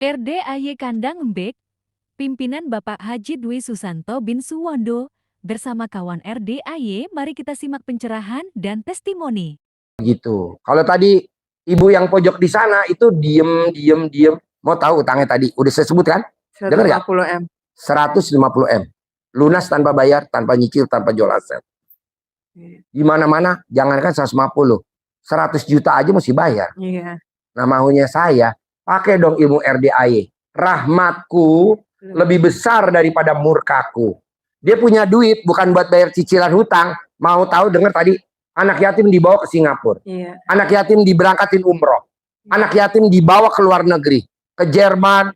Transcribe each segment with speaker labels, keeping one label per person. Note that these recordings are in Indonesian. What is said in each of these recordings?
Speaker 1: RDAY Kandang Embek, pimpinan Bapak Haji Dwi Susanto bin Suwondo, bersama kawan RDAY, mari kita simak pencerahan dan testimoni.
Speaker 2: Gitu. Kalau tadi ibu yang pojok di sana itu diem. Mau tahu utangnya tadi? Udah saya sebut kan? Dengar nggak?
Speaker 3: 150 M.
Speaker 2: 150 M. Lunas tanpa bayar, tanpa nyicil, tanpa jual aset. Di mana-mana, jangankan 150. 100 juta aja mesti bayar.
Speaker 3: Iya.
Speaker 2: Nah maunya saya, pakai dong ilmu RDAY. Rahmatku lebih besar daripada murkaku. Dia punya duit bukan buat bayar cicilan hutang. Mau tahu, dengar tadi, anak yatim dibawa ke Singapura.
Speaker 3: Iya.
Speaker 2: Anak yatim diberangkatin umroh. Anak yatim dibawa ke luar negeri. Ke Jerman,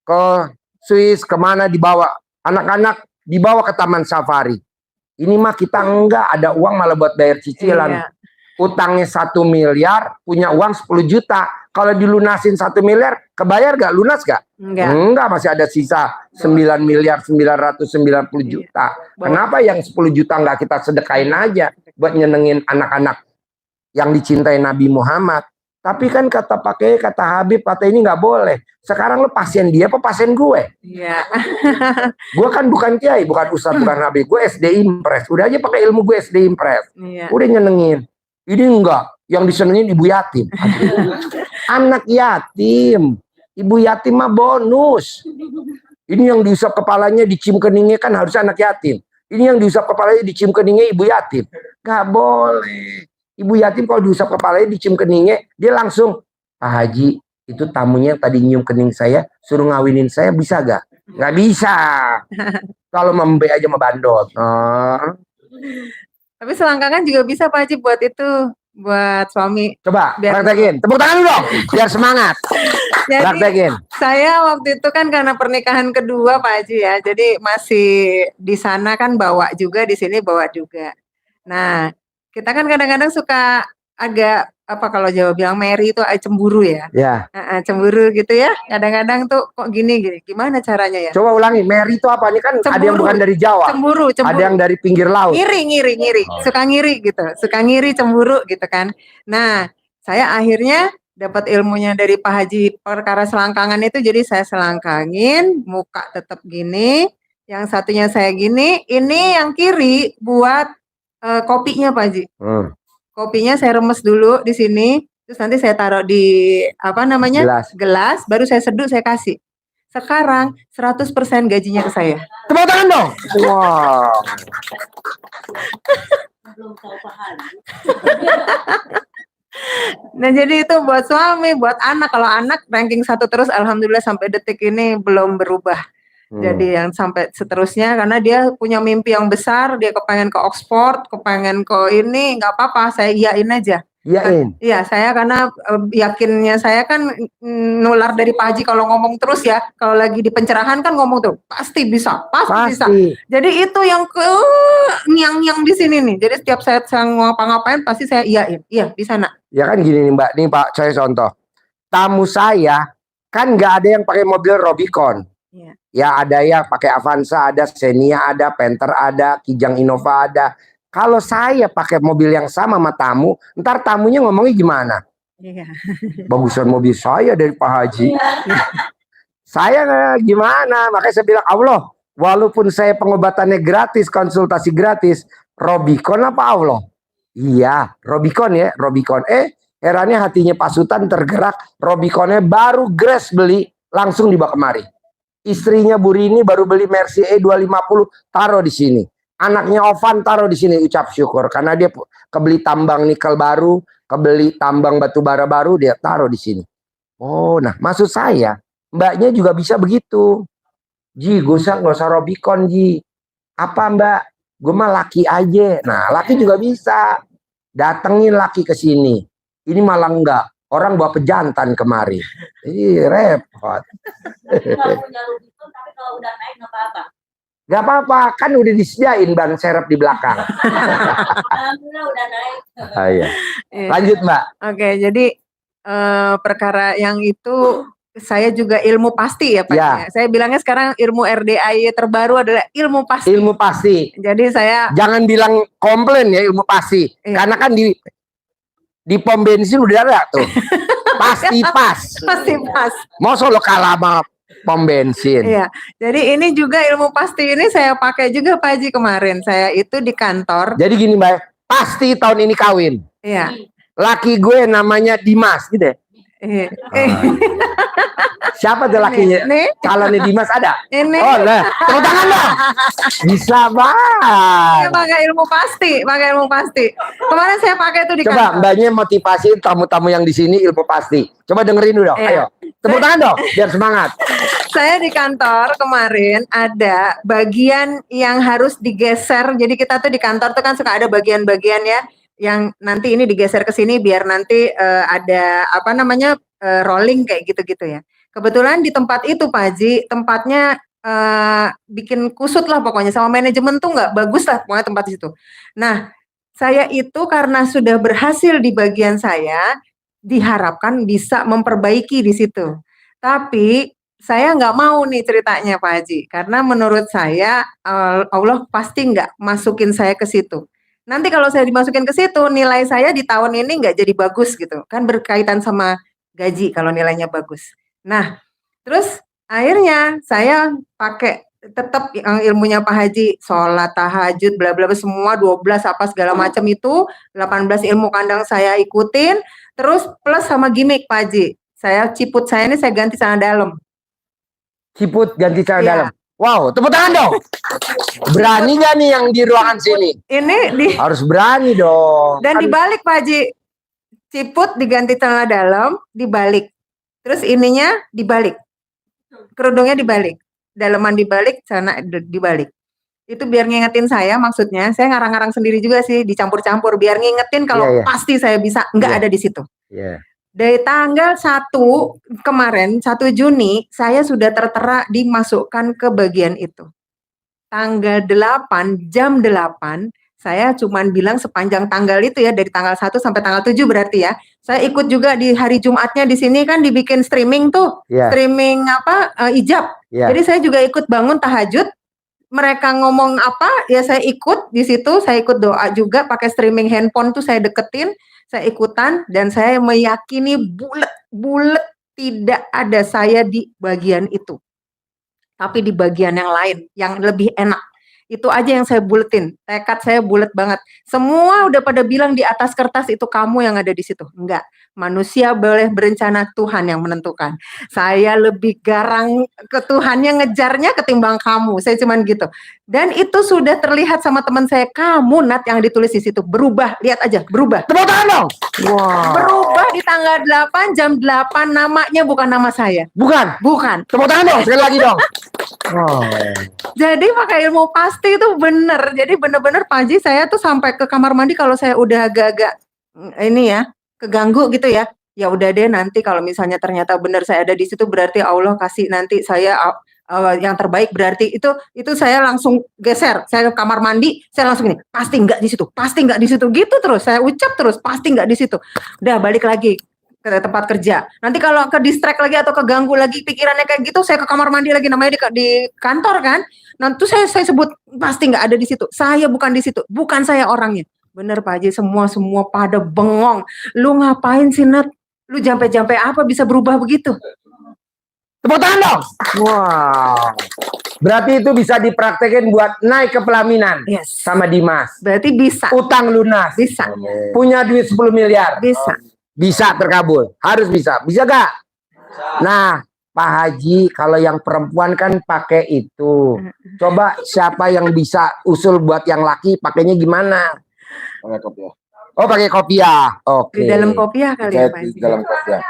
Speaker 2: ke Swiss, kemana dibawa. Anak-anak dibawa ke taman safari. Ini mah kita enggak ada uang malah buat bayar cicilan.
Speaker 3: Iya.
Speaker 2: Utangnya 1 miliar, punya uang 10 juta. Kalau dilunasin 1 miliar, kebayar gak? Lunas gak? Enggak, masih ada sisa 9 miliar 990 juta. Kenapa yang 10 juta nggak kita sedekain aja buat nyenengin anak-anak yang dicintai Nabi Muhammad? Tapi kan kata Habib, kata ini nggak boleh. Sekarang lo pasien dia apa pasien gue?
Speaker 3: Iya.
Speaker 2: Gue kan bukan kiai, bukan ustadz, bukan habib. Gue SD Impres. Udah aja pakai ilmu gue SD Impres.
Speaker 3: Iya.
Speaker 2: Udah nyenengin. Ini enggak, yang disenengin ibu yatim. Anak yatim, ibu yatim mah bonus. Ini yang diusap kepalanya, dicium keningnya kan harus anak yatim. Ini yang diusap kepalanya, dicium keningnya ibu yatim. Gak boleh. Ibu yatim kalau diusap kepalanya, dicium keningnya, dia langsung, Pak Haji, itu tamunya yang tadi nyium kening saya, suruh ngawinin saya, bisa gak? Gak bisa. Kalau membe aja sama bandot.
Speaker 3: Tapi selangkangan juga bisa Pak Haji buat itu, buat suami.
Speaker 2: Coba praktekin, tepuk tangan dulu dong, biar semangat.
Speaker 3: Jadi,
Speaker 2: praktekin.
Speaker 3: Saya waktu itu kan karena pernikahan kedua Pak Haji ya, jadi masih di sana kan bawa juga, di sini bawa juga. Nah, kita kan kadang-kadang suka agak apa kalau Jawa bilang Mary itu cemburu ya.
Speaker 2: Ya.
Speaker 3: Cemburu gitu ya. Kadang-kadang tuh kok gini, gimana caranya ya?
Speaker 2: Coba ulangi, Mary itu apa? Ini kan cemburu. Ada yang bukan dari Jawa.
Speaker 3: Cemburu.
Speaker 2: Ada yang dari pinggir laut.
Speaker 3: Ngiri. Suka ngiri gitu. Suka ngiri, cemburu gitu kan. Nah, saya akhirnya dapat ilmunya dari Pak Haji perkara selangkangan itu, jadi saya selangkangin, muka tetap gini, yang satunya saya gini, ini yang kiri buat kopinya Pak Haji. Kopinya saya remes dulu di sini, terus nanti saya taruh di apa namanya? Gelas, baru saya seduh, saya kasih. Sekarang 100% gajinya ke saya.
Speaker 2: Tepuk tangan dong. Wow.
Speaker 3: Nah jadi itu buat suami, buat anak. Kalau anak ranking 1 terus, alhamdulillah sampai detik ini belum berubah. Jadi yang sampai seterusnya, karena dia punya mimpi yang besar, dia kepengen ke Oxford, kepengen ke ini, nggak apa-apa, saya iyain aja.
Speaker 2: Iyain?
Speaker 3: Iya, saya karena yakinnya saya kan nular dari Pak Haji kalau ngomong terus ya, kalau lagi di pencerahan kan ngomong tuh, pasti bisa. Jadi itu yang nyang di sini nih, jadi setiap saya ngapa-ngapain pasti saya iyain, iya bisa nak.
Speaker 2: Ya kan gini nih Mbak, nih Pak, saya contoh. Tamu saya kan nggak ada yang pakai mobil Rubicon.
Speaker 3: Iya.
Speaker 2: Ya ada yang pakai Avanza, ada Xenia, ada Panther, ada Kijang Innova, ada. Kalau saya pakai mobil yang sama sama tamu, ntar tamunya ngomongnya gimana?
Speaker 3: Iya.
Speaker 2: Bagusan mobil saya dari Pak Haji. Saya gimana? Makanya saya bilang, Allah, walaupun saya pengobatannya gratis, konsultasi gratis, Rubicon apa Allah? Iya, Rubicon ya, Rubicon. Herannya hatinya Pak Sultan tergerak, Rubiconnya baru Grace beli, langsung dibawa kemari. Istrinya Bu Rini baru beli Mercy E250, taruh di sini. Anaknya Ovan taruh di sini, ucap syukur karena dia kebeli tambang nikel baru, kebeli tambang batu bara baru, dia taruh di sini. Oh, nah maksud saya, Mbaknya juga bisa begitu. Ji, nggak usah Rubicon Ji. Apa Mbak? Gue mah laki aja. Nah, laki juga bisa. Datengin laki ke sini. Ini malah enggak. Orang bawa pejantan kemari. Repot.
Speaker 4: Tapi kalau udah naik nggak apa-apa.
Speaker 2: Gak apa-apa, kan udah disediain ban serep di belakang.
Speaker 4: Alhamdulillah udah naik.
Speaker 2: Iya. Lanjut Mbak.
Speaker 3: Oke, jadi perkara yang itu saya juga ilmu pasti ya Pak. Ya. Saya bilangnya sekarang ilmu RDAY terbaru adalah ilmu pasti.
Speaker 2: Ilmu pasti.
Speaker 3: Jadi saya
Speaker 2: jangan bilang komplain ya, ilmu pasti. Karena kan di pom bensin udah ada tuh. Pasti pas.
Speaker 3: Pasti pas.
Speaker 2: Masa lo kalah sama pom bensin.
Speaker 3: Iya. Jadi ini juga ilmu pasti ini saya pakai juga Pak Haji kemarin. Saya itu di kantor.
Speaker 2: Jadi gini Mbak, pasti tahun ini kawin.
Speaker 3: Iya.
Speaker 2: Laki gue namanya Dimas gitu ya.
Speaker 3: Iya.
Speaker 2: Siapa tuh lakinya?
Speaker 3: Nih.
Speaker 2: Calonnya Dimas ada?
Speaker 3: Ini.
Speaker 2: Oh lah, tepuk tangan dong. Bisa
Speaker 3: Saya
Speaker 2: banget.
Speaker 3: pakai ilmu pasti. Kemarin saya pakai itu di
Speaker 2: Coba
Speaker 3: kantor.
Speaker 2: Mbaknya motivasi tamu-tamu yang di sini ilmu pasti. Coba dengerin dulu dong.
Speaker 3: Iya.
Speaker 2: Ayo. Tepuk tangan dong biar semangat.
Speaker 3: Saya di kantor kemarin ada bagian yang harus digeser. Jadi kita tuh di kantor tuh kan suka ada bagian-bagian ya yang nanti ini digeser ke sini biar nanti ada apa namanya rolling kayak gitu-gitu ya. Kebetulan di tempat itu Pak Haji, tempatnya bikin kusut lah pokoknya sama manajemen tuh nggak bagus lah pokoknya tempat itu. Nah, saya itu karena sudah berhasil di bagian saya, diharapkan bisa memperbaiki di situ. Tapi saya nggak mau nih ceritanya Pak Haji, karena menurut saya Allah pasti nggak masukin saya ke situ. Nanti kalau saya dimasukin ke situ, nilai saya di tahun ini nggak jadi bagus gitu, kan berkaitan sama gaji kalau nilainya bagus. Nah, terus akhirnya saya pakai tetap yang ilmunya Pak Haji, sholat, tahajud, bla bla bla, semua 12 apa segala macam itu, 18 ilmu kandang saya ikutin, terus plus sama gimmick Pak Haji. Ciput saya ini saya ganti celana dalam.
Speaker 2: Ciput ganti celana
Speaker 3: Iya.
Speaker 2: dalam. Wow, tepuk tangan dong. Berani gak nih yang di ruangan sini?
Speaker 3: Ini di
Speaker 2: Harus berani dong.
Speaker 3: dan
Speaker 2: Kan
Speaker 3: dibalik Pak Haji. Ciput diganti celana dalam, dibalik. Terus ininya dibalik. Kerudungnya dibalik. Daleman dibalik, celana dibalik. Itu biar ngingetin saya maksudnya. Saya ngarang-ngarang sendiri juga sih, dicampur-campur biar ngingetin kalau
Speaker 2: Iya, iya.
Speaker 3: pasti saya bisa, nggak
Speaker 2: Iya.
Speaker 3: ada di situ.
Speaker 2: Iya.
Speaker 3: Dari tanggal 1 kemarin, 1 Juni, saya sudah tertera dimasukkan ke bagian itu. Tanggal 8, jam 8, saya cuman bilang sepanjang tanggal itu ya, dari tanggal 1 sampai tanggal 7 berarti ya. Saya ikut juga di hari Jumatnya di sini kan dibikin streaming tuh.
Speaker 2: Iya.
Speaker 3: Streaming ijab.
Speaker 2: Iya.
Speaker 3: Jadi saya juga ikut bangun tahajud. Mereka ngomong apa, ya saya ikut di situ, saya ikut doa juga pakai streaming handphone tuh saya deketin, saya ikutan dan saya meyakini bulet tidak ada saya di bagian itu. Tapi di bagian yang lain, yang lebih enak. Itu aja yang saya buletin. Tekad saya bulet banget. Semua udah pada bilang di atas kertas itu kamu yang ada di situ. Enggak. Manusia boleh berencana, Tuhan yang menentukan. Saya lebih garang ke Tuhannya ngejarnya ketimbang kamu. Saya cuman gitu. Dan itu sudah terlihat sama teman saya. Kamu Nat yang ditulis di situ. Berubah. Lihat aja. Berubah.
Speaker 2: Tepuk tangan dong. Wow.
Speaker 3: Berubah di tanggal 8, jam 8. Namanya bukan nama saya.
Speaker 2: Bukan.
Speaker 3: Bukan.
Speaker 2: Tepuk tangan dong. Sekali lagi dong. Wow.
Speaker 3: Jadi pakai ilmu pasti itu bener. Jadi bener-bener Pak Haji saya tuh sampai ke kamar mandi kalau saya udah agak-agak ini ya keganggu gitu ya. Ya udah deh nanti kalau misalnya ternyata bener saya ada di situ berarti Allah kasih nanti saya yang terbaik berarti itu saya langsung geser. Saya ke kamar mandi saya langsung ini pasti nggak di situ, pasti nggak di situ gitu terus saya ucap terus pasti nggak di situ. Udah balik lagi ke tempat kerja. Nanti kalau ke distract lagi atau keganggu lagi pikirannya kayak gitu, saya ke kamar mandi lagi namanya di kantor kan. Nanti saya sebut pasti nggak ada di situ. Saya bukan di situ, bukan saya orangnya. Bener Pak Haji, semua pada bengong. Lu ngapain sih Nat? Lu jampe-jampe apa bisa berubah begitu?
Speaker 2: Tepuk tangan dong. Wow. Berarti itu bisa dipraktekin buat naik ke pelaminan
Speaker 3: Yes.
Speaker 2: sama Dimas.
Speaker 3: Berarti bisa,
Speaker 2: Utang lunas.
Speaker 3: bisa,
Speaker 2: Punya duit 10 miliar.
Speaker 3: bisa.
Speaker 2: Bisa terkabul. Harus bisa. Bisa gak? Nah, Pak Haji, kalau yang perempuan kan pakai itu. Coba siapa yang bisa usul buat yang laki pakainya gimana?
Speaker 5: Pakai kopiah.
Speaker 2: Oh, pakai kopiah. Oke.
Speaker 3: Di dalam kopiah kali ya
Speaker 5: Jahit
Speaker 3: Pak
Speaker 5: di
Speaker 3: Haji.
Speaker 5: dalam kopiah.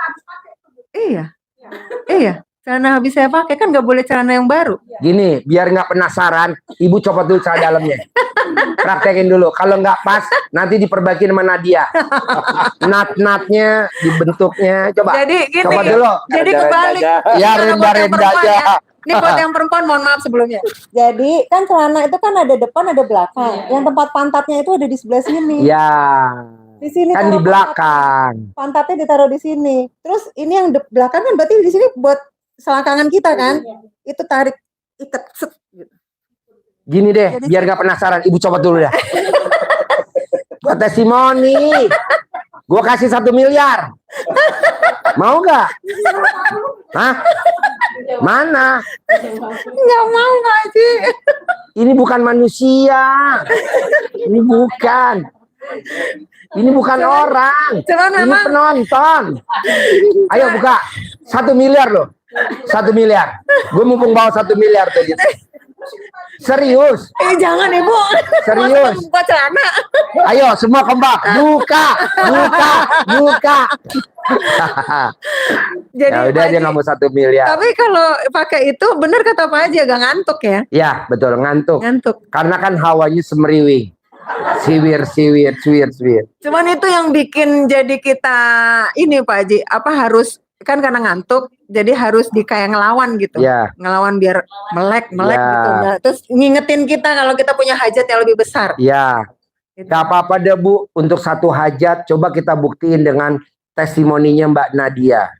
Speaker 3: Iya. Iya. Celana habis saya pakai kan nggak boleh celana yang baru.
Speaker 2: Gini, biar nggak penasaran, ibu copot dulu celana dalamnya. Praktekin dulu. Kalau nggak pas, nanti diperbaiki sama Nadia. Nat-natnya, dibentuknya. Coba.
Speaker 3: Jadi gini.
Speaker 2: Coba dulu.
Speaker 3: Jadi kebalik.
Speaker 2: Ya,
Speaker 3: Ini buat yang
Speaker 2: renda-renda
Speaker 3: perempuan
Speaker 2: aja.
Speaker 3: ya. Ini buat yang perempuan mohon maaf sebelumnya. Jadi kan celana itu kan ada depan ada belakang. Yang tempat pantatnya itu ada di sebelah sini.
Speaker 2: Ya,
Speaker 3: Di sini
Speaker 2: kan
Speaker 3: taruh
Speaker 2: di belakang.
Speaker 3: pantatnya ditaruh di sini. Terus ini yang belakang kan berarti di sini buat selangkangan kita kan. Itu tarik ikat set gitu.
Speaker 2: Gini deh,
Speaker 3: Jadi-
Speaker 2: biar nggak penasaran, ibu copot dulu dah. Buat testimoni. Gua kasih 1 miliar. Mau nggak? Hah? Mana?
Speaker 3: Nggak mau Pak Haji.
Speaker 2: Ini bukan manusia. Ini bukan. Ini bukan orang.
Speaker 3: Cuman
Speaker 2: Ini
Speaker 3: memang
Speaker 2: penonton. Ayo buka. 1 miliar loh. 1 miliar. Gue mumpung bawa 1 miliar tuh. Serius.
Speaker 3: jangan Ibu.
Speaker 2: Serius.
Speaker 3: Masa buka celana.
Speaker 2: Ayo semua kompak. Buka. Buka. Buka.
Speaker 3: Jadi
Speaker 2: Ya udah
Speaker 3: Pak
Speaker 2: dia
Speaker 3: Haji,
Speaker 2: nggak mau 1 miliar.
Speaker 3: tapi kalau pakai itu benar kata Pak Haji agak ngantuk ya.
Speaker 2: Ya betul ngantuk.
Speaker 3: Ngantuk.
Speaker 2: Karena kan hawanya semeriwing. Siwir, siwir, siwir, siwir.
Speaker 3: Cuman itu yang bikin jadi kita ini Pak Haji, apa harus kan karena ngantuk, jadi harus kayak ngelawan gitu.
Speaker 2: Ya.
Speaker 3: Ngelawan biar melek
Speaker 2: Ya.
Speaker 3: gitu. Nah, terus ngingetin kita kalau kita punya hajat yang lebih besar.
Speaker 2: Ya.
Speaker 3: Gitu.
Speaker 2: Gak apa-apa deh Bu, untuk satu hajat coba kita buktiin dengan testimoninya Mbak Nadia.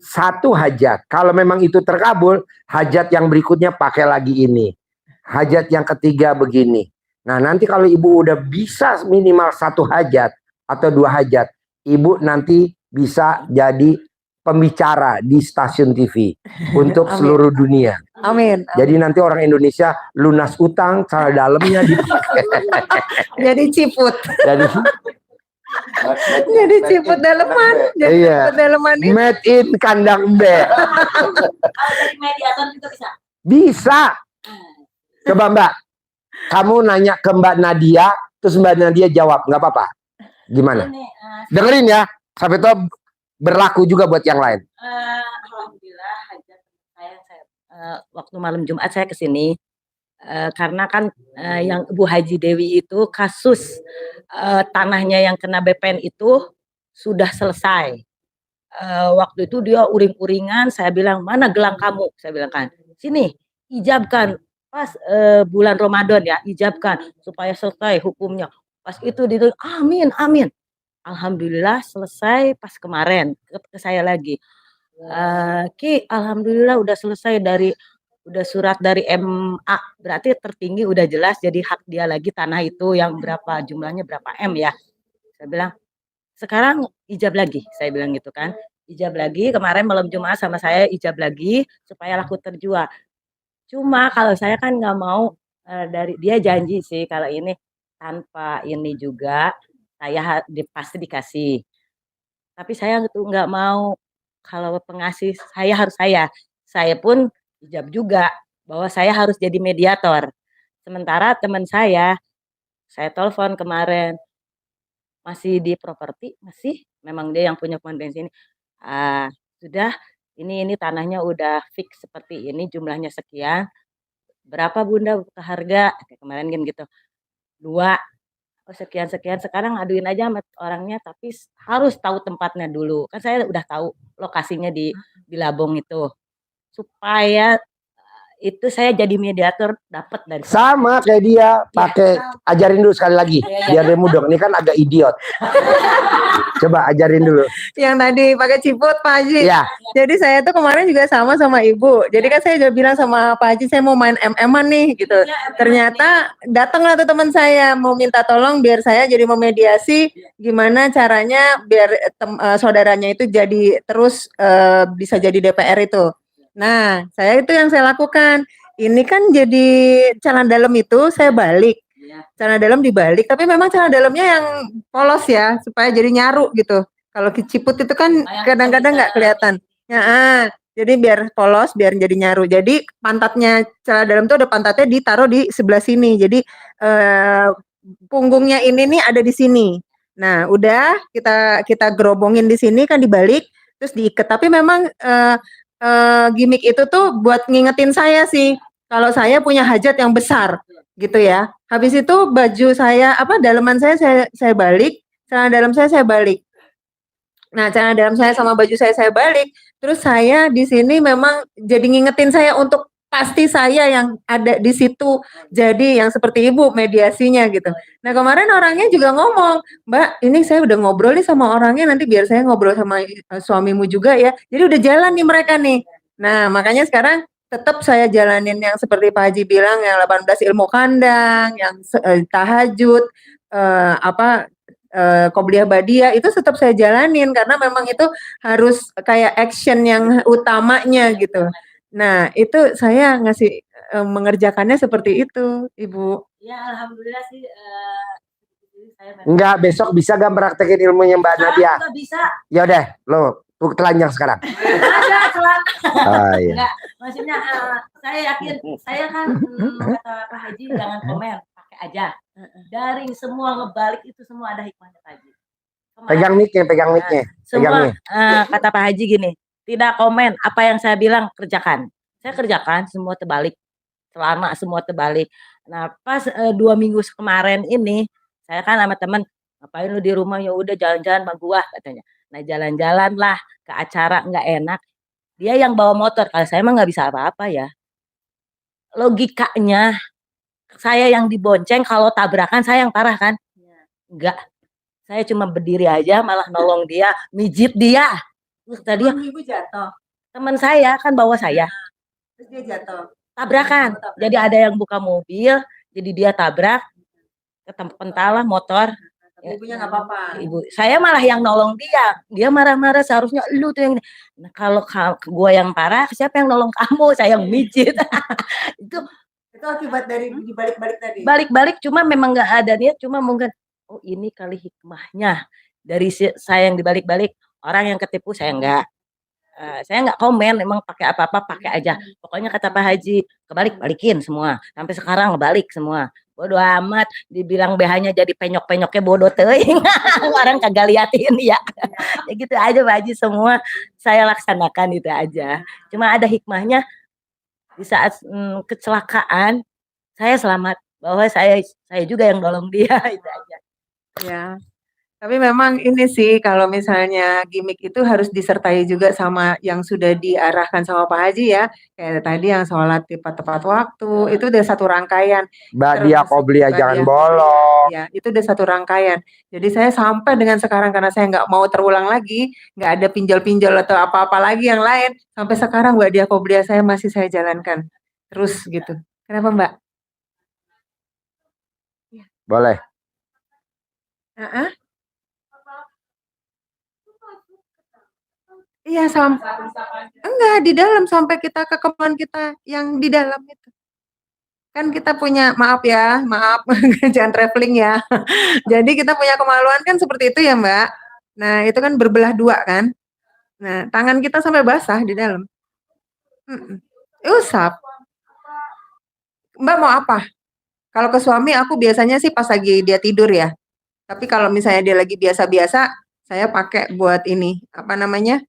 Speaker 2: Satu hajat, kalau memang itu terkabul, hajat yang berikutnya pakai lagi ini. Hajat yang ketiga begini. Nah nanti kalau Ibu udah bisa minimal 1 hajat atau 2 hajat, Ibu nanti bisa jadi pembicara di stasiun TV untuk
Speaker 3: Amin.
Speaker 2: seluruh dunia.
Speaker 3: Amin.
Speaker 2: Jadi nanti orang Indonesia lunas utang, cara dalamnya dipakai.
Speaker 3: Jadi ciput.
Speaker 2: Jadi
Speaker 3: Jadi ciput daleman. Jadi
Speaker 2: Iya.
Speaker 3: ciput daleman itu.
Speaker 2: made in kandang bed.
Speaker 4: Kalau jadi mediator juga bisa.
Speaker 2: Bisa. Coba Mbak, kamu nanya ke Mbak Nadia, terus Mbak Nadia jawab, nggak apa-apa. Gimana?
Speaker 4: Ini,
Speaker 2: Dengerin ya, sampai itu berlaku juga buat yang lain.
Speaker 4: alhamdulillah hajat saya waktu malam Jumat saya ke sini karena kan yang Ibu Haji Dewi itu kasus tanahnya yang kena BPN itu sudah selesai. Waktu itu dia uring-uringan, saya bilang mana gelang kamu? Saya bilang kan, sini ijabkan pas bulan Ramadan ya, ijabkan supaya selesai hukumnya. Pas itu dia amin amin. Alhamdulillah selesai pas kemarin ke saya lagi. Ki, alhamdulillah udah selesai udah surat dari MA, berarti tertinggi udah jelas jadi hak dia lagi tanah itu yang berapa jumlahnya berapa M ya. Saya bilang sekarang ijab lagi, saya bilang gitu kan. Ijab lagi, kemarin malam Jumat sama saya ijab lagi supaya laku terjual. Cuma kalau saya kan nggak mau dari dia janji sih kalau ini tanpa ini juga saya pasti dikasih. Tapi saya tuh nggak mau kalau pengasih saya harus saya pun ijab juga bahwa saya harus jadi mediator. Sementara teman saya telepon kemarin masih di properti, masih memang dia yang punya pohon bensin ini. Sudah ini tanahnya udah fix seperti ini jumlahnya sekian. Berapa Bunda ke harga? Kayak kemarin kan gitu. 2. Oh sekian sekarang aduin aja sama orangnya tapi harus tahu tempatnya dulu. Kan saya udah tahu lokasinya di Labong itu. Supaya itu saya jadi mediator dapat dari
Speaker 2: Sama kayak dia, pakai ajarin dulu sekali lagi, biar dia mudah. Ini kan agak idiot. Coba ajarin dulu.
Speaker 3: Yang tadi pakai ciput Pak Haji.
Speaker 2: Ya,
Speaker 3: Jadi saya tuh kemarin juga sama Ibu. Jadi kan saya udah bilang sama Pak Haji saya mau main MM-an nih gitu. Ternyata datanglah tuh teman saya mau minta tolong biar saya jadi memediasi gimana caranya biar saudaranya itu jadi terus bisa jadi DPR itu. Nah, saya itu yang saya lakukan. Ini kan jadi celana dalam itu saya balik. Celana dalam dibalik, tapi memang celana dalamnya yang polos ya, supaya jadi nyaru gitu. Kalau ciput itu kan kadang-kadang nggak kelihatan. Ya, jadi biar polos, biar jadi nyaru. Jadi pantatnya celana dalam tuh ada pantatnya ditaruh di sebelah sini. Jadi punggungnya ini nih ada di sini. Nah, udah kita gerobongin di sini kan dibalik, terus diikat. Tapi memang gimmick itu tuh buat ngingetin saya sih, kalau saya punya hajat yang besar gitu ya. Habis itu baju saya daleman saya balik, celana dalam saya balik. Nah, celana dalam saya sama baju saya balik. Terus saya di sini memang jadi ngingetin saya untuk pasti saya yang ada di situ. Jadi yang seperti Ibu mediasinya gitu. Nah, kemarin orangnya juga ngomong, "Mbak, ini saya udah ngobrol nih sama orangnya, nanti biar saya ngobrol sama suamimu juga ya." Jadi udah jalan nih mereka nih. Nah, makanya sekarang tetap saya jalanin yang seperti Pak Haji bilang yang 18 ilmu kandang, yang tahajud, Qobliyah Badiah itu tetap saya jalanin karena memang itu harus kayak action yang utamanya gitu. Nah, itu saya mengerjakannya seperti itu, Ibu.
Speaker 4: Ya alhamdulillah sih saya memang
Speaker 2: Enggak, besok bisa gak praktekin ilmunya Mbak Nadia?
Speaker 4: nggak bisa.
Speaker 2: Ya udah, lo telanjang sekarang.
Speaker 4: Ada celana.
Speaker 2: Ah, iya.
Speaker 4: Enggak, maksudnya saya yakin, saya kan kata Pak Haji jangan komen, pakai aja. Daring semua ngebalik itu semua ada hikmahnya Pak Haji.
Speaker 2: Pegang mic-nya, pegang mic-nya.
Speaker 4: Semua kata Pak Haji gini, tidak komen apa yang saya bilang kerjakan. Saya kerjakan semua terbalik, celana semua terbalik. Nah pas 2 minggu kemarin ini, saya kan sama teman, ngapain lu di rumah, ya udah jalan-jalan sama gua katanya. Nah jalan-jalan lah ke acara nggak enak. Dia yang bawa motor, kalau saya mah nggak bisa apa-apa ya. Logikanya saya yang dibonceng, kalau tabrakan saya yang parah kan? Enggak. Saya cuma berdiri aja malah nolong dia, mijit dia. Terus tadi
Speaker 3: Ibu jatuh,
Speaker 4: teman saya kan bawa saya.
Speaker 3: terus dia jatuh.
Speaker 4: Tabrakan. Jadi ada yang buka mobil, jadi dia tabrak ke pentala motor.
Speaker 3: Tapi ibunya nggak apa-apa.
Speaker 4: Ibu, saya malah yang nolong dia. Dia marah-marah, seharusnya lu tuh yang. Nah, kalau gua yang parah, siapa yang nolong kamu? Saya yang mijit. Itu
Speaker 3: akibat dari dibalik-balik tadi.
Speaker 4: balik-balik, cuma memang nggak ada niat, cuma mungkin oh ini kali hikmahnya dari saya yang dibalik-balik, orang yang ketipu saya enggak. Saya nggak komen, emang pakai apa-apa pakai aja. Pokoknya kata Pak Haji, balikin semua. Sampai sekarang ngebalik semua. Bodoh amat, dibilang BH-nya jadi penyok-penyoknya bodoh teuing. Orang kagak liatin ya. Ya gitu aja Pak Haji, semua saya laksanakan itu aja. Cuma ada hikmahnya di saat kecelakaan saya selamat, bahwa saya juga yang nolong dia itu aja.
Speaker 3: Ya. Tapi memang ini sih kalau misalnya gimmick itu harus disertai juga sama yang sudah diarahkan sama Pak Haji ya. Kayak tadi yang sholat tepat waktu, itu udah satu rangkaian.
Speaker 2: Badiah Qobliyah jangan bolong.
Speaker 3: Ya, itu udah satu rangkaian. Jadi saya sampai dengan sekarang karena saya nggak mau terulang lagi, nggak ada pinjol-pinjol atau apa-apa lagi yang lain. Sampai sekarang Badiah Qobliyah saya masih saya jalankan terus gitu. Kenapa Mbak?
Speaker 2: Boleh.
Speaker 3: Iya, enggak di dalam sampai kita ke kemauan kita yang di dalam itu. Kan kita punya, maaf jangan traveling ya. Jadi kita punya kemaluan kan seperti itu ya Mbak. Nah itu kan berbelah dua kan. Nah tangan kita sampai basah di dalam. Usap. Mbak mau apa? Kalau ke suami aku biasanya sih pas lagi dia tidur ya. Tapi kalau misalnya dia lagi biasa-biasa, saya pakai buat ini, apa namanya,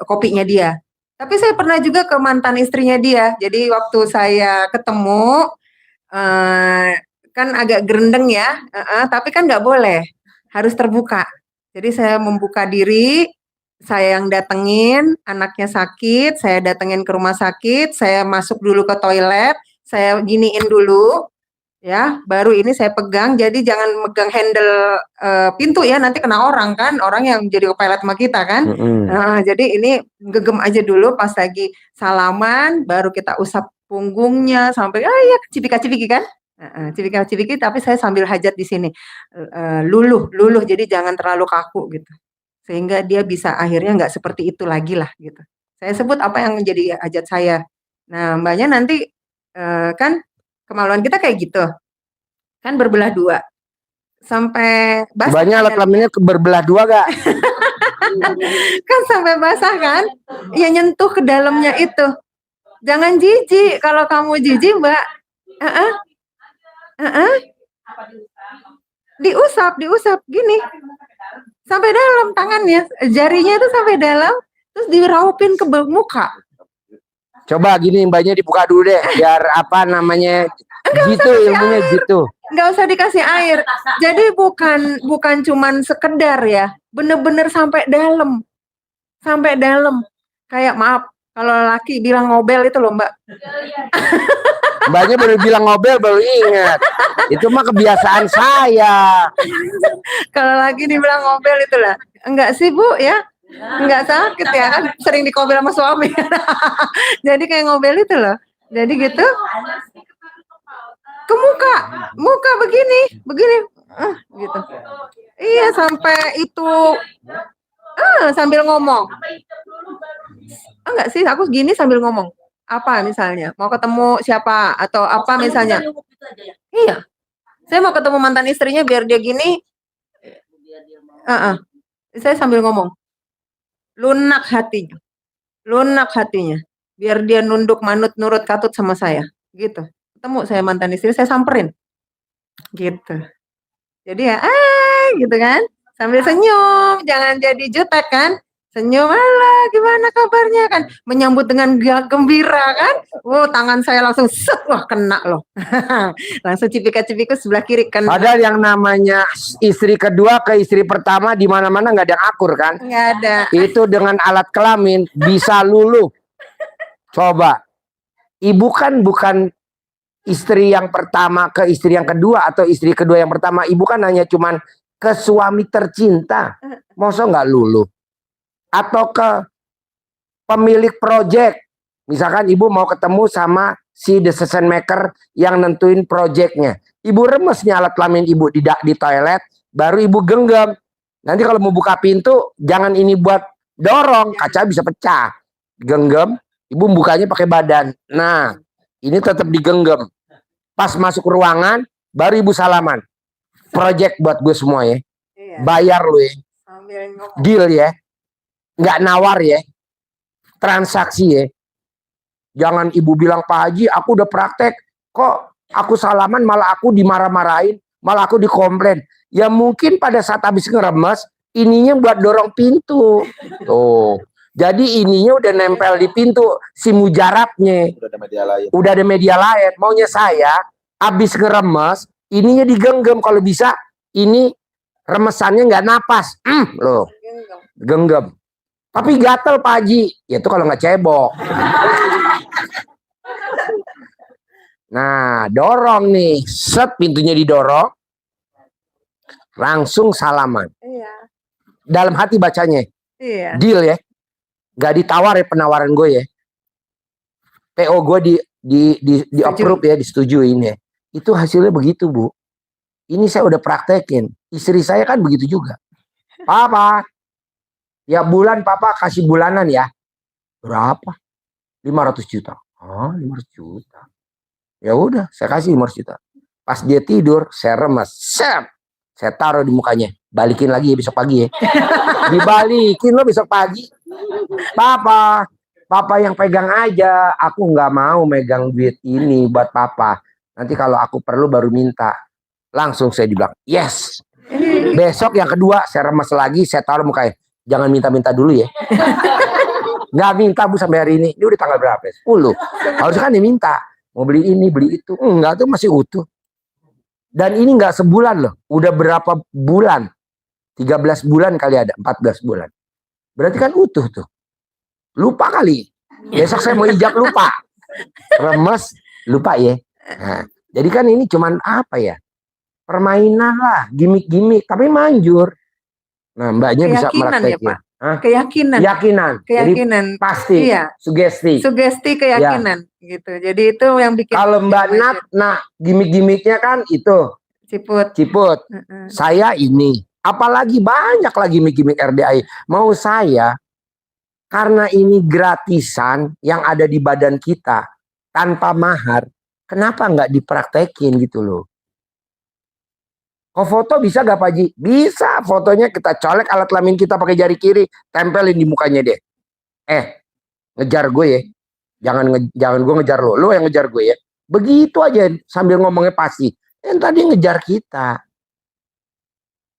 Speaker 3: kopinya dia. Tapi saya pernah juga ke mantan istrinya dia. Jadi waktu saya ketemu, kan agak gerendeng ya, tapi kan nggak boleh, harus terbuka. Jadi saya membuka diri, saya yang datengin, anaknya sakit, saya datengin ke rumah sakit, saya masuk dulu ke toilet, saya giniin dulu, ya baru ini saya pegang. Jadi jangan megang handle pintu ya, nanti kena orang kan, orang yang jadi pilot sama kita kan. Jadi ini gegem aja dulu, pas lagi salaman baru kita usap punggungnya sampai ya cipika-cipiki kan, cipika-cipiki, tapi saya sambil hajat di sini, luluh, jadi jangan terlalu kaku gitu, sehingga dia bisa akhirnya nggak seperti itu lagi lah gitu. Saya sebut apa yang menjadi hajat saya. Nah mbaknya nanti kan kemaluan kita kayak gitu kan, berbelah dua sampai basah.
Speaker 2: Banyak alat kelaminnya berbelah dua gak?
Speaker 3: Kan sampai basah kan, ya nyentuh ke dalamnya itu. Jangan jijik, kalau kamu jijik Mbak. Diusap gini sampai dalam tangannya, jarinya itu sampai dalam, terus diraupin ke muka.
Speaker 2: Coba gini mbaknya dibuka dulu deh, biar apa namanya, gitu ilmunya gitu.
Speaker 3: Nggak usah dikasih air. Jadi bukan cuman sekedar ya, bener-bener sampai dalam. Kayak maaf, kalau laki bilang ngobel itu loh Mbak.
Speaker 2: Mbaknya baru bilang ngobel baru ingat. Itu mah kebiasaan saya.
Speaker 3: Kalau laki dibilang ngobel itulah. Enggak sih Bu ya. Enggak sakit ya kan, sering dikobel sama suami. Jadi kayak ngobel itu loh. Jadi gitu ke muka begini Gitu. Iya, sampai itu sambil ngomong. Enggak sih, aku gini sambil ngomong. Apa misalnya? Mau ketemu siapa atau apa misalnya? Iya. Saya mau ketemu mantan istrinya biar dia gini. Saya sambil ngomong. Lunak hatinya. Lunak hatinya. Biar dia nunduk manut nurut katut sama saya. Gitu. Ketemu saya mantan istri, saya samperin. Gitu. Jadi ya, gitu kan. Sambil senyum, jangan jadi jutek kan. Senyum, alah gimana kabarnya kan. Menyambut dengan gembira kan. Tangan saya langsung set, wah kena loh. Langsung cipika-cipiku sebelah kiri kan.
Speaker 2: Padahal yang namanya istri kedua ke istri pertama di mana-mana nggak ada yang akur kan?
Speaker 3: Nggak ada.
Speaker 2: Itu dengan alat kelamin bisa luluh. Coba. Ibu kan bukan istri yang pertama ke istri yang kedua atau istri kedua yang pertama. Ibu kan hanya cuman ke suami tercinta. Masa nggak luluh? Atau ke pemilik project. Misalkan ibu mau ketemu sama si decision maker yang nentuin projectnya. Ibu remes nih alat kelamin ibu di toilet, baru ibu genggam. Nanti kalau mau buka pintu, jangan ini buat dorong, kaca bisa pecah. Genggam, ibu bukanya pakai badan. Nah, ini tetap digenggam. Pas masuk ruangan, baru ibu salaman. Project buat gue semua ya. Bayar lu ya. Deal ya. Nggak nawar ya. Transaksi ya. Jangan ibu bilang, Pak Haji aku udah praktek. Kok aku salaman malah aku dimarah-marahin. Malah aku dikomplain. Ya mungkin pada saat habis ngeremes, ininya buat dorong pintu. Tuh. Jadi ininya udah nempel di pintu. Si mujarabnya.
Speaker 5: Udah ada media lain.
Speaker 2: Udah ada media lain. Maunya saya, habis ngeremes, ininya digenggam. Kalau bisa, ini remesannya nggak napas. Loh. Genggam. Tapi gatel Pak Haji, ya itu kalau nggak cebok. Nah, dorong nih, set pintunya didorong, langsung salaman.
Speaker 3: Iya.
Speaker 2: Dalam hati bacanya, deal ya, nggak ditawar ya penawaran gue ya. PO gue di approve ya, disetujuin ya. Itu hasilnya begitu Bu. Ini saya udah praktekin. Istri saya kan begitu juga. Papa. Ya bulan papa kasih bulanan ya. Berapa? 500 juta. 500 juta. Ya udah, saya kasih 500 juta. Pas dia tidur, saya remes. Saya taruh di mukanya. Balikin lagi ya besok pagi ya. Dibalikin lo besok pagi. Papa yang pegang aja. Aku nggak mau megang duit ini buat papa. Nanti kalau aku perlu baru minta. Langsung saya dibilang, yes. Besok yang kedua, saya remes lagi, saya taruh mukanya. Jangan minta-minta dulu ya. Nggak minta Bu sampai hari ini. Ini udah tanggal berapa? 10. Harusnya kan diminta. Mau beli ini, beli itu. Enggak, tuh masih utuh. Dan ini nggak sebulan loh. Udah berapa bulan? 13 bulan kali ada. 14 bulan. Berarti kan utuh tuh. Lupa kali. Besok saya mau ijab lupa. Remes, lupa ya. Nah, jadi kan ini cuman apa ya? Permainan lah. Gimik-gimik. Tapi manjur. Nah, mbaknya bisa meraktekin.
Speaker 3: Ya, Pak? Keyakinan.
Speaker 2: Jadi pasti.
Speaker 3: Iya.
Speaker 2: Sugesti.
Speaker 3: Sugesti keyakinan gitu. Jadi itu yang bikin.
Speaker 2: Kalau Mbak Nat, nah gimik-gimiknya kan itu. Ciput. Saya ini. Apalagi banyak lagi gimik-gimik RDAI. Mau saya, karena ini gratisan yang ada di badan kita tanpa mahar, kenapa nggak dipraktekin gitu loh? Kok foto bisa gak Pak Haji? Bisa, fotonya kita colek alat kelamin kita pakai jari kiri, tempelin di mukanya deh. Ngejar gue ya. Jangan gue ngejar lo yang ngejar gue ya. Begitu aja sambil ngomongnya pasti. Yang tadi ngejar kita.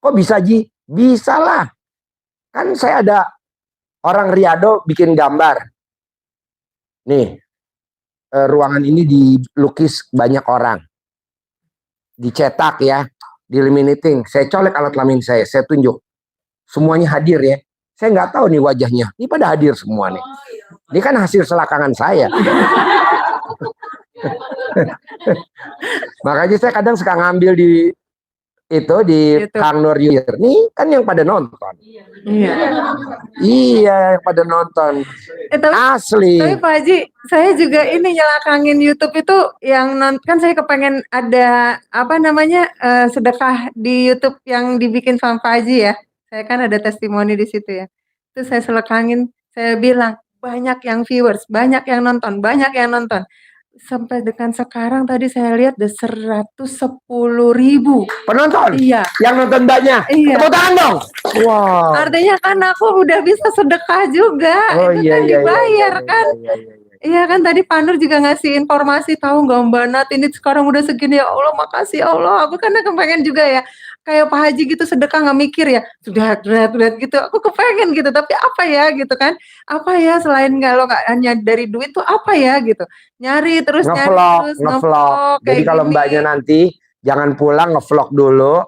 Speaker 2: Kok bisa Ji? Bisa lah. Kan saya ada orang Riado bikin gambar. Nih, ruangan ini dilukis banyak orang. Dicetak ya. Di laminating, saya colek alat kelamin saya tunjuk. Semuanya hadir ya. Saya nggak tahu nih wajahnya. Ini pada hadir semua nih. Ini kan hasil selakangan saya. Makanya saya kadang suka ngambil di itu di
Speaker 3: YouTube.
Speaker 2: Kang Nur Yurni kan yang pada nonton.
Speaker 3: Iya.
Speaker 2: Iya, yang pada nonton.
Speaker 3: Tapi
Speaker 2: Asli.
Speaker 3: Pak Haji, saya juga ini nyelakangin YouTube itu yang kan saya kepengen ada apa namanya sedekah di YouTube yang dibikin sama Pak Haji ya. Saya kan ada testimoni di situ ya. Itu saya selekangin, saya bilang banyak yang viewers, banyak yang nonton, banyak yang nonton. Sampai dengan sekarang tadi saya lihat ada 110.000
Speaker 2: Penonton.
Speaker 3: Iya.
Speaker 2: Yang nonton banyak.
Speaker 3: Iya.
Speaker 2: Tepuk tangan dong. Wow.
Speaker 3: Artinya kan aku udah bisa sedekah juga.
Speaker 2: Oh
Speaker 3: Itu
Speaker 2: iya
Speaker 3: kan
Speaker 2: iya.
Speaker 3: dibayar kan.
Speaker 2: Iya, iya, iya.
Speaker 3: Iya kan tadi Pak Nur juga ngasih informasi, tahu nggak Mbak Nat ini sekarang udah segini, ya Allah makasih ya Allah. Aku kan kepengen juga ya kayak Pak Haji gitu sedekah nggak mikir ya, sudah gitu. Aku kepengen gitu, tapi apa ya gitu kan? Apa ya selain kalau nggak hanya dari duit tuh apa ya gitu? Nyari terus
Speaker 2: Ngevlog. Jadi kalau
Speaker 3: gini.
Speaker 2: Mbaknya nanti jangan pulang ngevlog dulu.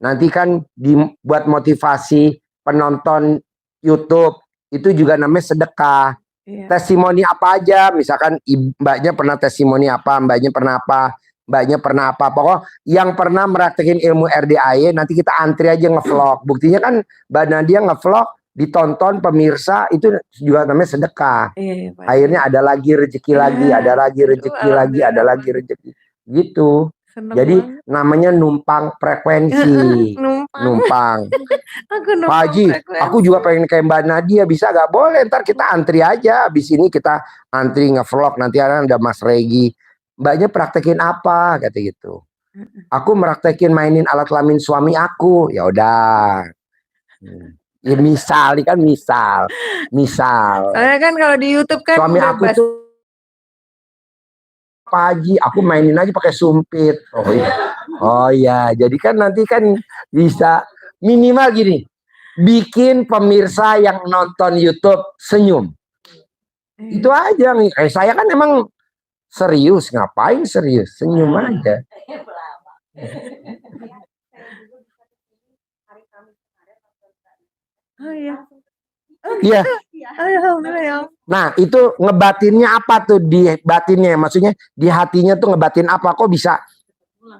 Speaker 2: Nanti kan dibuat motivasi penonton YouTube itu juga namanya sedekah.
Speaker 3: Iya.
Speaker 2: Testimoni apa aja, misalkan Mbaknya pernah testimoni apa, Mbaknya pernah apa, pokok yang pernah meraktekin ilmu RDAY nanti kita antri aja ngevlog. Buktinya kan Mbak Nadia ngevlog ditonton pemirsa itu juga namanya sedekah.
Speaker 3: Iya, Pak.
Speaker 2: Akhirnya ada lagi rezeki lagi, ada lagi rezeki lagi, ada lagi rezeki gitu.
Speaker 3: Seneng
Speaker 2: Jadi
Speaker 3: banget.
Speaker 2: namanya numpang frekuensi. Numpang.
Speaker 3: Aku
Speaker 2: Pak Haji,
Speaker 3: frekuensi.
Speaker 2: aku juga pengen kayak Mbak Nadia, bisa gak? Boleh, ntar kita antri aja. Habis ini kita antri ngevlog, nanti ada Mas Regi. Mbaknya praktekin apa? Kata gitu. Aku praktekin mainin alat kelamin suami aku. Ya udah. Ya misal, ini kan misal.
Speaker 3: Soalnya kan kalau di YouTube kan
Speaker 2: Suami aku
Speaker 3: bebas.
Speaker 2: tuh Pak Haji, aku mainin aja pakai sumpit. Oh iya. Oh iya, jadi kan nanti kan bisa minimal gini. Bikin pemirsa yang nonton YouTube senyum. Itu aja nih. Saya kan emang serius, ngapain serius? Senyum aja.
Speaker 3: Oh iya.
Speaker 2: Iya.
Speaker 3: Alhamdulillah ya.
Speaker 2: Nah, itu ngebatinnya apa tuh di batinnya? Maksudnya di hatinya tuh ngebatin apa? Kok bisa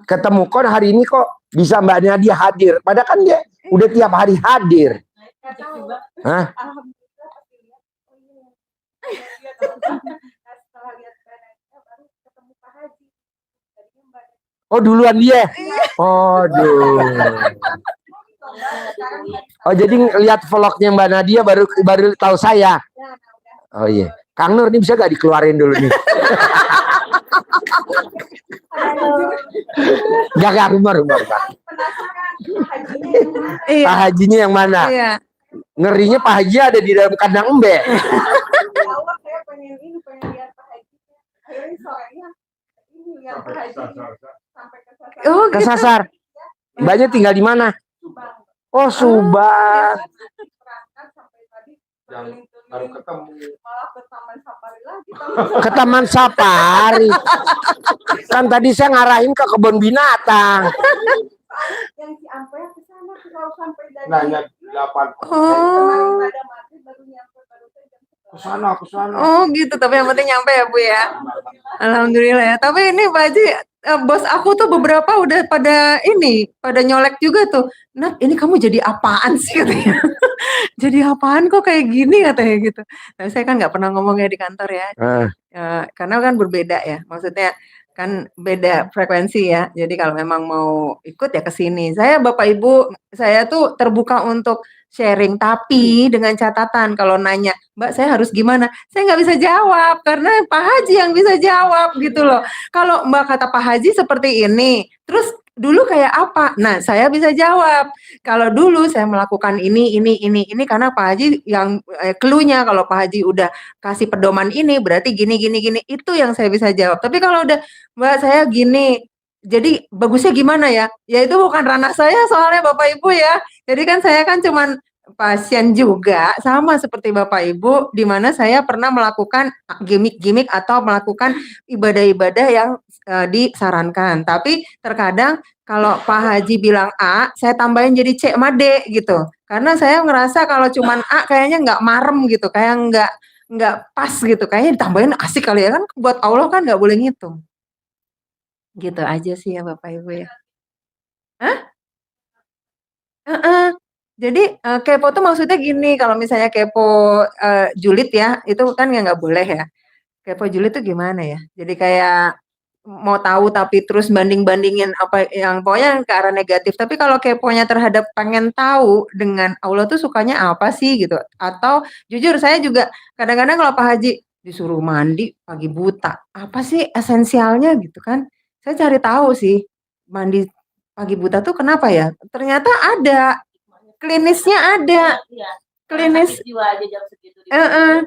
Speaker 2: ketemu? Kok hari ini kok bisa Mbak Nadia hadir? Padahal kan dia udah tiap hari hadir. Hah? Oh duluan dia. Oh Oh jadi lihat vlognya Mbak Nadia baru tahu saya. Oh iya. Kang Nur ini bisa gak dikeluarin dulu nih? Gak rumah.
Speaker 3: Iya.
Speaker 2: Pak Hajinya yang mana?
Speaker 3: Iya.
Speaker 2: Ngerinya Pak Haji ada di dalam kandang embe.
Speaker 3: Oh, gitu.
Speaker 2: Kesasar. Mbaknya tinggal di mana? Oh, Subang. Baru ketemu. Ke Taman Safari. Kan tadi saya ngarahin ke kebun binatang.
Speaker 5: Yang si Ampe ke sana kalau sampai dari
Speaker 2: Nanya 8.
Speaker 3: Oh.
Speaker 2: Ke sana.
Speaker 3: Oh gitu, tapi yang penting nyampe ya Bu ya. Alhamdulillah ya. Tapi ini Pak Haji, bos aku tuh beberapa udah pada nyolek juga tuh. Nat, ini kamu jadi apaan sih katanya? Jadi apaan kok kayak gini katanya gitu. Nah, saya kan nggak pernah ngomongnya di kantor ya. Karena kan berbeda ya. Maksudnya kan beda frekuensi ya. Jadi kalau memang mau ikut ya ke sini. Saya Bapak Ibu, saya tuh terbuka untuk sharing, tapi dengan catatan kalau nanya, Mbak saya harus gimana? Saya nggak bisa jawab karena Pak Haji yang bisa jawab gitu loh. Kalau Mbak kata Pak Haji seperti ini, terus dulu kayak apa? Nah saya bisa jawab. Kalau dulu saya melakukan ini karena Pak Haji yang clue-nya kalau Pak Haji udah kasih pedoman ini berarti gini itu yang saya bisa jawab. Tapi kalau udah Mbak saya gini, jadi bagusnya gimana ya? Ya itu bukan ranah saya soalnya Bapak Ibu ya. Jadi kan saya kan cuman pasien juga sama seperti Bapak Ibu di mana saya pernah melakukan gimmick atau melakukan ibadah-ibadah yang disarankan. Tapi terkadang kalau Pak Haji bilang A, saya tambahin jadi C sama D gitu. Karena saya ngerasa kalau cuman A kayaknya nggak marem gitu, kayak nggak pas gitu. Kayaknya ditambahin asik kali ya kan buat Allah kan nggak boleh ngitung. Gitu aja sih ya Bapak Ibu ya. Hah? Heeh. Jadi, kepo tuh maksudnya gini, kalau misalnya kepo, julid ya, itu kan ya nggak boleh ya. Kepo julid tuh gimana ya, jadi kayak mau tahu tapi terus banding-bandingin apa yang pokoknya ke arah negatif. Tapi kalau keponya terhadap pengen tahu dengan Allah tuh sukanya apa sih gitu, atau jujur saya juga kadang-kadang kalau Pak Haji disuruh mandi pagi buta, apa sih esensialnya gitu kan. Saya cari tahu sih, mandi pagi buta tuh kenapa ya, ternyata ada, klinisnya ada,
Speaker 4: Iya,
Speaker 3: klinis
Speaker 4: jiwa aja jam segitu
Speaker 3: heeh.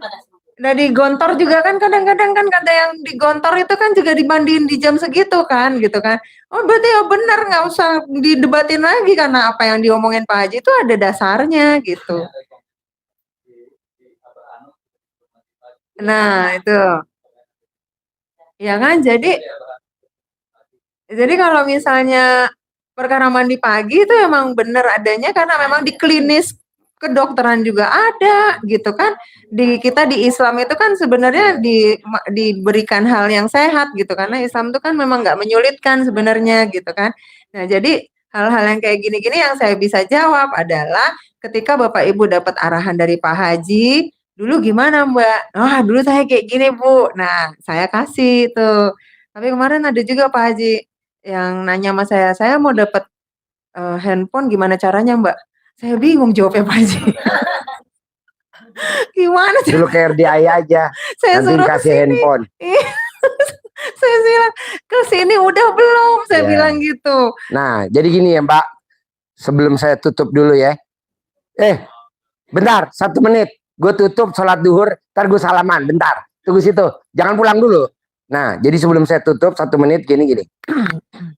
Speaker 3: Nah di Gontor juga kan kadang-kadang kan ada yang di Gontor itu kan juga dimandiin di jam segitu kan, gitu kan. Oh berarti ya benar, nggak usah didebatin lagi karena apa yang diomongin Pak Haji itu ada dasarnya gitu. Nah itu, ya kan jadi kalau misalnya perkara mandi pagi itu emang bener adanya karena memang di klinis kedokteran juga ada gitu kan. Di kita di Islam itu kan sebenarnya diberikan hal yang sehat gitu karena Islam itu kan memang nggak menyulitkan sebenarnya gitu kan. Nah, jadi hal-hal yang kayak gini-gini yang saya bisa jawab adalah ketika Bapak Ibu dapat arahan dari Pak Haji, dulu gimana Mbak? Ah, dulu saya kayak gini Bu. Nah, saya kasih tuh. Tapi kemarin ada juga Pak Haji yang nanya sama saya mau dapat handphone gimana caranya Mbak? Saya bingung jawabnya Pak Haji. Gimana
Speaker 2: Dulu ke RDI aja,
Speaker 3: saya
Speaker 2: nanti
Speaker 3: suruh ke
Speaker 2: dikasih
Speaker 3: sini.
Speaker 2: handphone.
Speaker 3: Iya. Saya bilang, "Ke sini udah belum?" Saya
Speaker 2: Ya.
Speaker 3: bilang gitu.
Speaker 2: Nah, jadi gini ya Mbak, sebelum saya tutup dulu ya. Bentar, 1 menit. Gue tutup sholat duhur, ntar gue salaman. Bentar, tunggu situ. Jangan pulang dulu. Nah, jadi sebelum saya tutup 1 menit gini.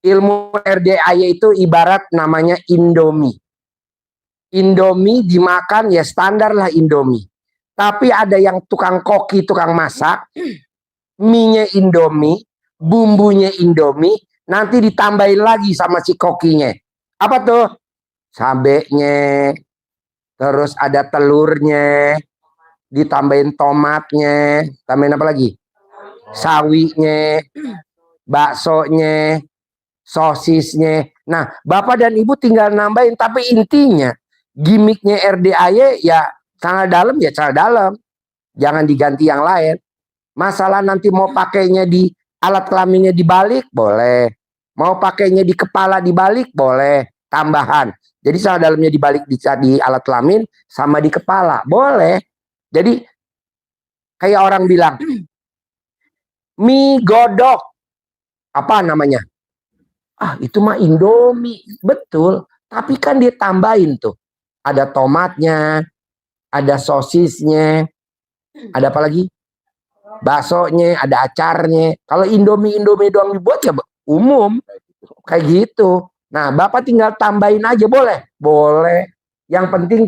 Speaker 2: Ilmu RDAY itu ibarat namanya Indomie. Indomie dimakan ya standar lah Indomie. Tapi ada yang tukang koki, tukang masak, mie-nya Indomie, bumbunya Indomie, nanti ditambahin lagi sama si kokinya. Apa tuh? Cabenya, terus ada telurnya, ditambahin tomatnya, tambahin apa lagi? Sawinya, baksonya, sosisnya. Nah, Bapak dan Ibu tinggal nambahin, tapi intinya gimmicknya RDAY ya celana dalam ya celana dalam. Jangan diganti yang lain. Masalah nanti mau pakainya di alat kelaminnya dibalik, boleh. Mau pakainya di kepala dibalik, boleh. Tambahan. Jadi celana dalamnya dibalik di alat kelamin sama di kepala, boleh. Jadi kayak orang bilang, mie godok, apa namanya? Ah, itu mah Indomie, betul. Tapi kan dia tambahin tuh. Ada tomatnya, ada sosisnya, ada apa lagi? Baksonya, ada acarnya. Kalau Indomie doang dibuat ya umum. Kayak gitu. Nah, Bapak tinggal tambahin aja, boleh? Boleh. Yang penting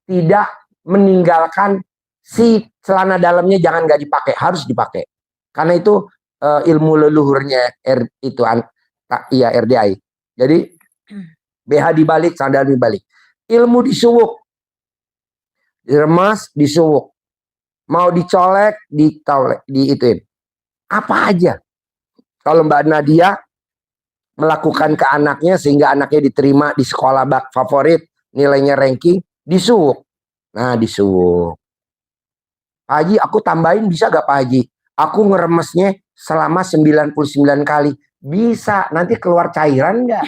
Speaker 2: tidak meninggalkan si celana dalamnya, jangan nggak dipakai, harus dipakai. Karena itu ilmu leluhurnya itu iya RDI. Jadi BH dibalik, sandal dibalik. Ilmu disuwuk, diremas, disuwuk. Mau dicolek, diituin. Apa aja. Kalau Mbak Nadia melakukan ke anaknya sehingga anaknya diterima di sekolah favorit, nilainya ranking, disuwuk. Nah, disuwuk. Pak Haji, aku tambahin bisa gak Pak Haji? Aku ngeremesnya selama 99 kali. Bisa, nanti keluar cairan nggak?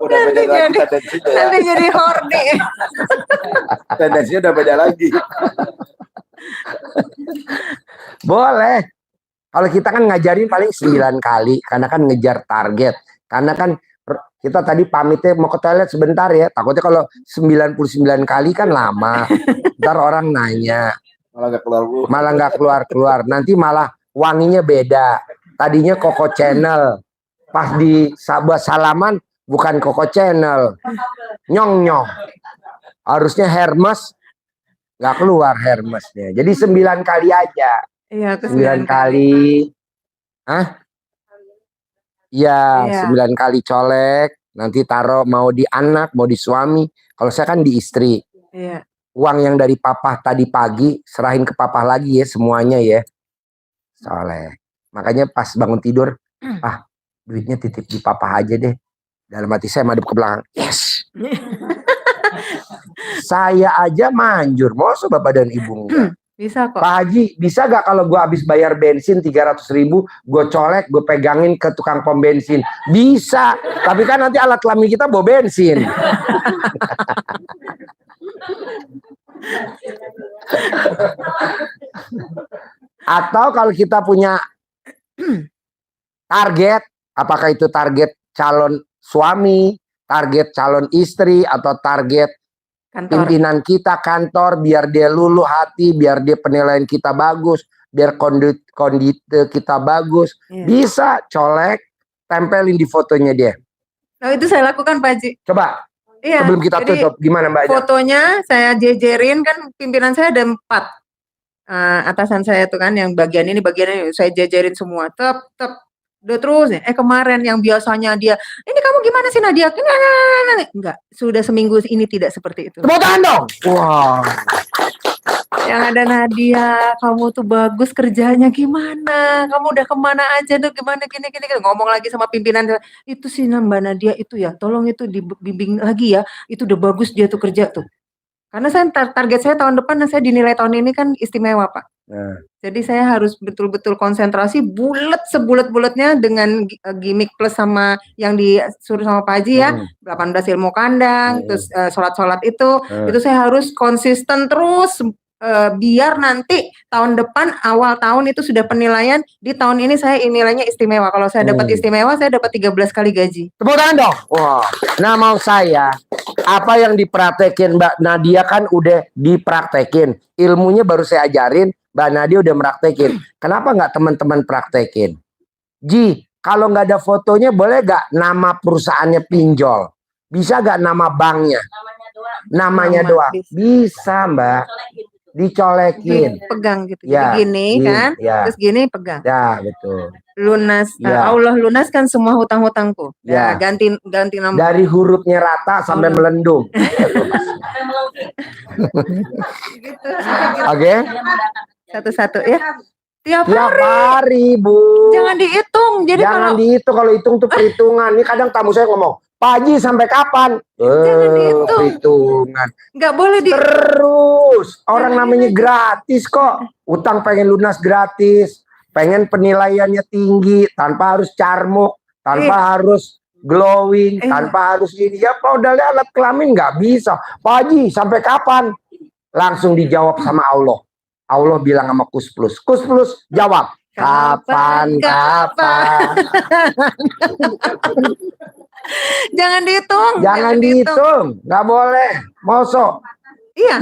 Speaker 6: Udah beda lagi tendensinya ya.
Speaker 3: Nanti jadi horny.
Speaker 6: Tendensinya udah beda lagi.
Speaker 2: Boleh. Kalau kita kan ngajarin paling 9 kali. Karena kan ngejar target. Karena kan kita tadi pamitnya mau ke toilet sebentar ya. Takutnya kalau 99 kali kan lama. Ntar orang nanya. Malah nggak keluar. Nanti malah wanginya beda. Tadinya Koko Channel. Pas di buat salaman bukan Koko Channel. Nyong. Harusnya Hermes. Nggak keluar Hermesnya. Jadi 9 kali aja.
Speaker 3: Iya,
Speaker 2: 9 kali. Hah? Ya, 9 kali colek. Nanti taruh mau di anak, mau di suami. Kalau saya kan di istri.
Speaker 3: Iya.
Speaker 2: Uang yang dari papa tadi pagi serahin ke papa lagi ya semuanya ya. Soalnya makanya pas bangun tidur, duitnya titip di papa aja deh. Dalam hati saya madep ke belakang, yes. Saya aja manjur, masa bapak dan ibu enggak?
Speaker 3: Bisa kok.
Speaker 2: Pak Haji, bisa gak kalau gue habis bayar bensin 300.000, gue colek, gue pegangin ke tukang pom bensin? Bisa, tapi kan nanti alat kelamin kita bawa bensin. Atau kalau kita punya target, apakah itu target calon suami, target calon istri, atau target
Speaker 3: Kantor.
Speaker 2: pimpinan kita kantor, biar dia luluh hati, biar dia penilaian kita bagus, biar kondite kita bagus,
Speaker 3: Iya.
Speaker 2: bisa colek, tempelin di fotonya dia.
Speaker 3: Nah, itu saya lakukan Pak Haji.
Speaker 2: Coba
Speaker 3: Iya.
Speaker 2: sebelum kita
Speaker 3: Jadi,
Speaker 2: tutup, gimana Mbak Aja?
Speaker 3: fotonya saya jejerin, kan pimpinan saya ada 4. Atasan saya tuh kan yang bagian ini saya jejerin semua. Tep. Udah terus nih. Kemarin yang biasanya dia, ini kamu gimana sih Nadia? Enggak, sudah seminggu ini tidak seperti itu.
Speaker 2: Tepuk tangan dong. Wah.
Speaker 3: Yang ada Nadia, kamu tuh bagus kerjanya gimana? Kamu udah kemana aja tuh? Gimana gini. Ngomong lagi sama pimpinan, itu sih Mbak Nadia itu ya, tolong itu dibimbing lagi ya. Itu udah bagus dia tuh kerja tuh. Karena saya target saya tahun depan, saya dinilai tahun ini kan istimewa Pak.
Speaker 2: Nah.
Speaker 3: Jadi saya harus betul-betul konsentrasi bulat sebulat-bulatnya dengan gimmick plus sama yang disuruh sama Pak Haji ya. 18 ilmu kandang, terus sholat-sholat itu saya harus konsisten terus. Biar nanti tahun depan awal tahun itu sudah penilaian, di tahun ini saya nilainya istimewa. Kalau saya dapat istimewa, saya dapat 13 kali gaji.
Speaker 2: Tepuk tangan dong. Wah. Nah, mau saya, apa yang dipraktekin Mbak Nadia kan udah dipraktekin. Ilmunya baru saya ajarin, Mbak Nadia udah meraktekin. Kenapa nggak teman-teman praktekin? Ji, kalau nggak ada fotonya, boleh nggak nama perusahaannya pinjol? Bisa nggak nama banknya? Namanya doang. Bisa Mbak. Dicolekin.
Speaker 3: Pegang gitu.
Speaker 2: Ya,
Speaker 3: Jadi gini kan, terus gini pegang.
Speaker 2: Ya, betul.
Speaker 3: Lunas,
Speaker 2: Ya.
Speaker 3: Allah lunaskan semua hutang-hutangku. Ya, ganti nama.
Speaker 2: Dari hurufnya rata sampai melendung.
Speaker 3: Gitu.
Speaker 2: Oke?
Speaker 3: Satu-satu ya. Tiap
Speaker 2: Tiap
Speaker 3: hari.
Speaker 2: hari, Bu.
Speaker 3: Jangan dihitung. Jadi
Speaker 2: Jangan
Speaker 3: kalau
Speaker 2: dihitung, kalau hitung tuh perhitungan. Ini kadang tamu saya ngomong, Pak Haji sampai kapan?
Speaker 3: Jangan dihitung.
Speaker 2: Perhitungan.
Speaker 3: nggak boleh
Speaker 2: Terus orang namanya gratis kok. Utang pengen lunas gratis, pengen penilaiannya tinggi tanpa harus carmuk, tanpa harus glowing, tanpa harus ini. Ya modalnya alat kelamin nggak bisa. Pak Haji sampai kapan? Langsung dijawab sama Allah. Allah bilang sama Kus Plus jawab, kapan?
Speaker 3: Jangan dihitung.
Speaker 2: Jangan dihitung, nggak boleh. Mosok.
Speaker 3: Iya.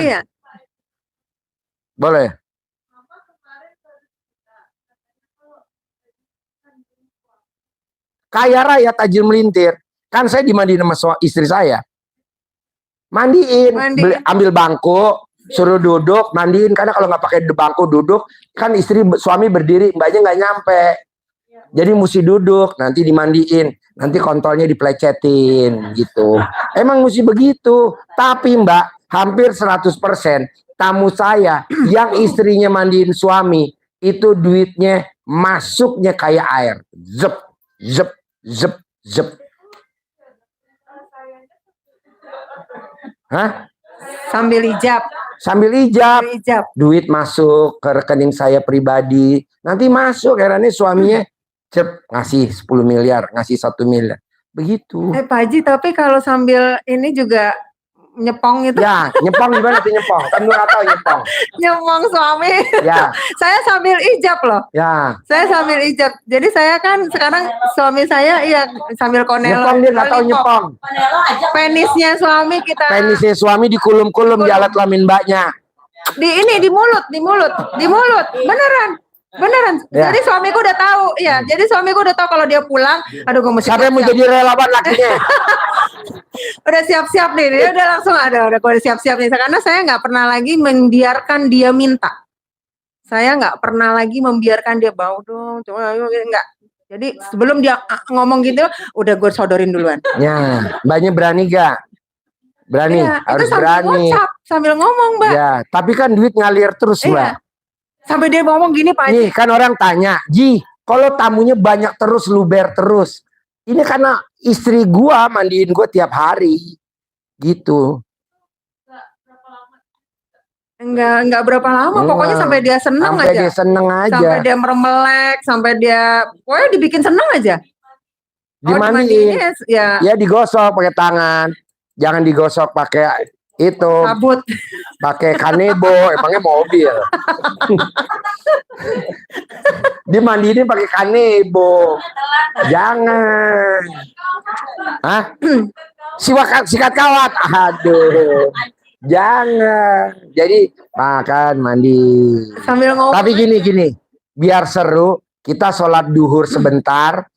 Speaker 2: Iya. Boleh. Kaya raya tajir melintir. Kan saya dimandiin sama istri saya. Mandiin. Ambil bangku, suruh duduk, mandiin. Karena kalau nggak pakai bangku duduk, kan suami berdiri, mbaknya nggak nyampe. Jadi mesti duduk, nanti dimandiin, nanti kontolnya diplecetin gitu. Emang mesti begitu. Tapi Mbak, hampir 100% tamu saya yang istrinya mandiin suami, itu duitnya masuknya kayak air. Zep, zep, zep, zep. Hah?
Speaker 3: Sambil ijab.
Speaker 2: Duit masuk ke rekening saya pribadi. Nanti masuk, herannya suaminya ngasih 10 miliar, ngasih 1 miliar. Begitu.
Speaker 3: Pak Haji, tapi kalau sambil ini juga nyepong itu.
Speaker 2: Ya, nyepong gimana tuh nyepong? Kan lu nggak tahu nyepong.
Speaker 3: Nyepong suami.
Speaker 2: Ya.
Speaker 3: Saya sambil ijab loh.
Speaker 2: Ya.
Speaker 3: Saya sambil ijab. Jadi saya kan sekarang suami saya sambil konelo.
Speaker 2: Nyepong, dia nggak tahu nyepong.
Speaker 3: Penisnya suami kita.
Speaker 2: Penisnya suami dikulum-kulum di alat kelamin mbaknya.
Speaker 3: Di mulut. Beneran.
Speaker 2: Ya.
Speaker 3: Jadi suamiku udah tahu. Iya, jadi suamiku udah tahu kalau dia pulang, aduh gue mesti
Speaker 2: siapa yang mau jadi relawan lakinya?
Speaker 3: Udah siap-siap nih. Dia udah langsung udah siap-siap nih. Karena saya nggak pernah lagi membiarkan dia minta. Saya nggak pernah lagi membiarkan dia bau dong. Coba enggak. Jadi sebelum dia ngomong gitu, udah gue sodorin duluan.
Speaker 2: Ya, mbaknya berani gak? Berani,
Speaker 3: ya,
Speaker 2: harus
Speaker 3: itu
Speaker 2: berani.
Speaker 3: WhatsApp, sambil ngomong, Mbak.
Speaker 2: Ya, tapi kan duit ngalir terus, Mbak.
Speaker 3: Sampai dia ngomong gini, Pak Haji.
Speaker 2: Nih, kan orang tanya, Ji, Kalau tamunya banyak terus, luber terus. Ini karena istri gua mandiin gua tiap hari. Gitu.
Speaker 3: Enggak berapa lama, pokoknya sampai dia seneng
Speaker 2: Sampai
Speaker 3: aja.
Speaker 2: dia seneng aja.
Speaker 3: Sampai dia meremelek, sampai dia pokoknya dibikin seneng aja.
Speaker 2: Dimandiin.
Speaker 3: Ya
Speaker 2: Ya digosok pakai tangan. Jangan digosok pakai itu,
Speaker 3: sabut.
Speaker 2: pakai kanebo, emangnya mobil. Dimandiin pakai kanebo. Jangan. Hah? Sikat kawat. Aduh. Jangan. Jadi makan, mandi.
Speaker 3: Sambil ngomong.
Speaker 2: Tapi gini, biar seru, kita sholat duhur sebentar.